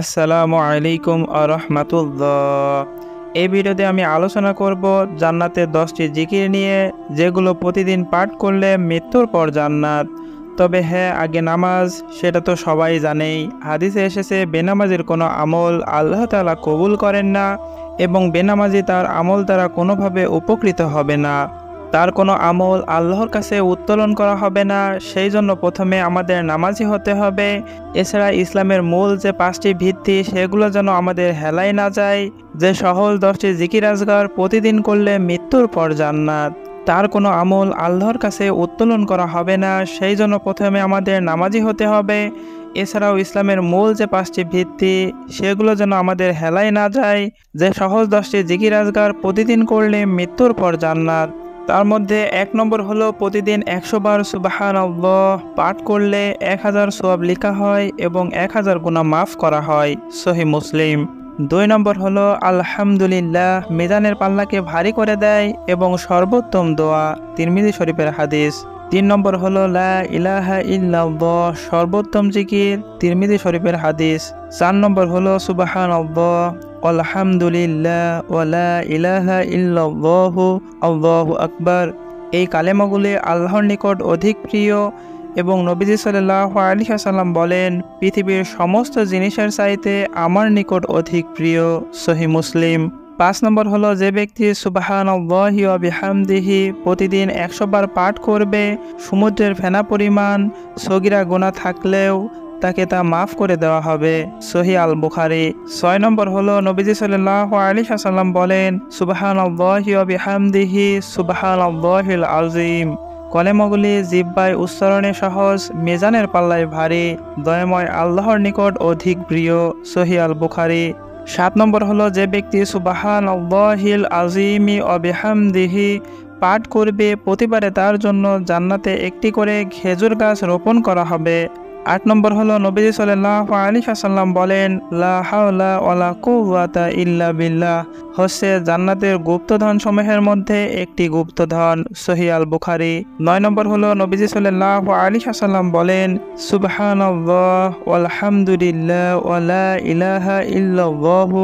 আসসালামু আলাইকুম আরহামাতুল্লাহ। এই ভিডিওতে আমি আলোচনা করব জান্নাতের 10টি জিকির নিয়ে, যেগুলো প্রতিদিন পাঠ করলে মৃত্যুর পর জান্নাত। তবে হ্যাঁ, আগে নামাজ, সেটা তো সবাই জানেই। হাদিসে এসেছে বেনামাজির কোনো আমল আল্লাহ তাআলা কবুল করেন না এবং বেনামাজি তার আমল দ্বারা কোনোভাবে উপকৃত হবে না। তার কোনো আমল আল্লাহর কাছে উত্তোলন করা হবে না। সেই জন্য প্রথমে আমাদের নামাজি হতে হবে। এছাড়া ইসলামের মূল যে 5টি ভিত্তি, সেগুলো যেন আমাদের হেলায় না যায়। যে সহজ 10টি জিকির আজগার প্রতিদিন করলে মৃত্যুর পর জান্নাত, তার কোনো আমল আল্লাহর কাছে উত্তোলন করা হবে না। সেই জন্য প্রথমে আমাদের নামাজি হতে হবে। এছাড়াও ইসলামের মূল যে 5টি ভিত্তি, সেগুলো যেন আমাদের হেলায় না যায়। যে সহজ 10টি জিকির আজগার প্রতিদিন করলে মৃত্যুর পর জান্নাত, তার মধ্যে 1 নম্বর হলো প্রতিদিন 100 বার সুবহানাল্লাহ পাঠ করলে 1000 সওয়াব লেখা হয় এবং 1000 গুনাহ মাফ করা হয়। সহিহ মুসলিম। 2 নম্বর হলো আলহামদুলিল্লাহ মিজানের পাল্লাকে ভারী করে দেয় এবং সর্বোত্তম দোয়া। তিরমিজি শরীফের হাদিস। 3 নম্বর হলো লা ইলাহা ইল্লাল্লাহ সর্বোত্তম জিকির। তিরমিজি শরীফের হাদিস। 4 নম্বর হলো সুবহানাল্লাহ আলহামদুলিল্লাহ ওয়ালা ইলাহা ইল্লাল্লাহু আল্লাহু আকবার। এই কালেমাগুলি আল্লাহর নিকট অধিক প্রিয় এবং নবীজি সাল্লাল্লাহু আলাইহি ওয়াসাল্লাম বলেন, পৃথিবীর সমস্ত জিনিসের চাইতে আমার নিকট অধিক প্রিয়। সহিহ মুসলিম। 5 নম্বর হলো যে ব্যক্তি সুবহানাল্লাহি ওয়া বিহামদিহি প্রতিদিন 100 বার পাঠ করবে, সমুদ্রের ফেনা পরিমাণ সগীরা গুনাহ থাকলেও তাকে তা মাফ করে দেওয়া হবে। সহিহ আল বুখারী। 6 নম্বর হলো নবীজি সাল্লাল্লাহু আলাইহি ওয়াসাল্লাম বলেন, সুবহানাল্লাহি ওয়া বিহামদিহি সুবহানাল্লাহিল আযীম। কলেমাগুলি জিহ্বায় উচ্চারণে সহজ, মিজানের পাল্লায় ভারী, দয়াময় আল্লাহর নিকট অধিক প্রিয়। সহিহ আল বুখারী। 7 নম্বর হলো যে ব্যক্তি সুবহানাল্লাহিল আযীমি ওয়া বিহামদিহি পাঠ করবে, প্রতিবারে তার জন্য জান্নাতে একটি করে খেজুর গাছ রোপণ করা হবে। 8 নম্বর হলো নবীজি সাল্লাল্লাহু আলাইহি ওয়াসাল্লাম বলেন, লা হাওলা ওয়ালা কুওয়াতা ইল্লা বিল্লাহ হচ্ছে জান্নাতের গুপ্তধন সমূহের মধ্যে একটি গুপ্তধন। সহিহ আল বুখারী। 9 নম্বর হলো নবীজি সাল্লাল্লাহু আলাইহি ওয়াসাল্লাম বলেন, সুবহানাল্লাহ ওয়ালহামদুলিল্লাহ ওয়ালা ইলাহা ইল্লাল্লাহু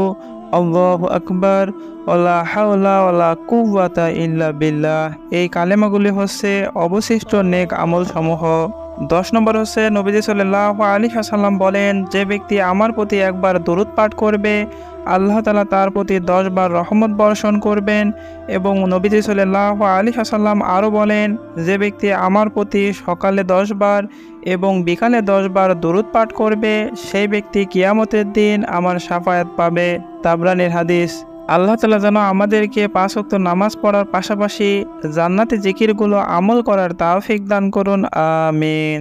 আল্লাহু আকবার ওয়ালা হাওলা ওয়ালা কুওয়াতা ইল্লা বিল্লাহ। এই কালেমাগুলি হচ্ছে অবশিষ্ট নেক আমল সমূহ। 10 নম্বর হচ্ছে নবীজি সাল্লাল্লাহু আলাইহি ওয়াসাল্লাম বলেন, যে ব্যক্তি আমার প্রতি একবার দরুদ পাঠ করবে, আল্লাহ তাআলা তার প্রতি 10 বার রহমত বর্ষণ করবেন। এবং নবীজি সাল্লাল্লাহু আলাইহি ওয়াসাল্লাম আরও বলেন, যে ব্যক্তি আমার প্রতি সকালে 10 বার এবং বিকালে 10 বার দরুদ পাঠ করবে, সেই ব্যক্তি কিয়ামতের দিন আমার শাফায়াত পাবে। তাবরানীর হাদিস। আল্লাহ তাআলা যেন আমাদেরকে 5 ওয়াক্ত নামাজ পড়ার পাশাপাশি জান্নাতি জিকিরগুলো আমল করার তৌফিক দান করুন। আমিন।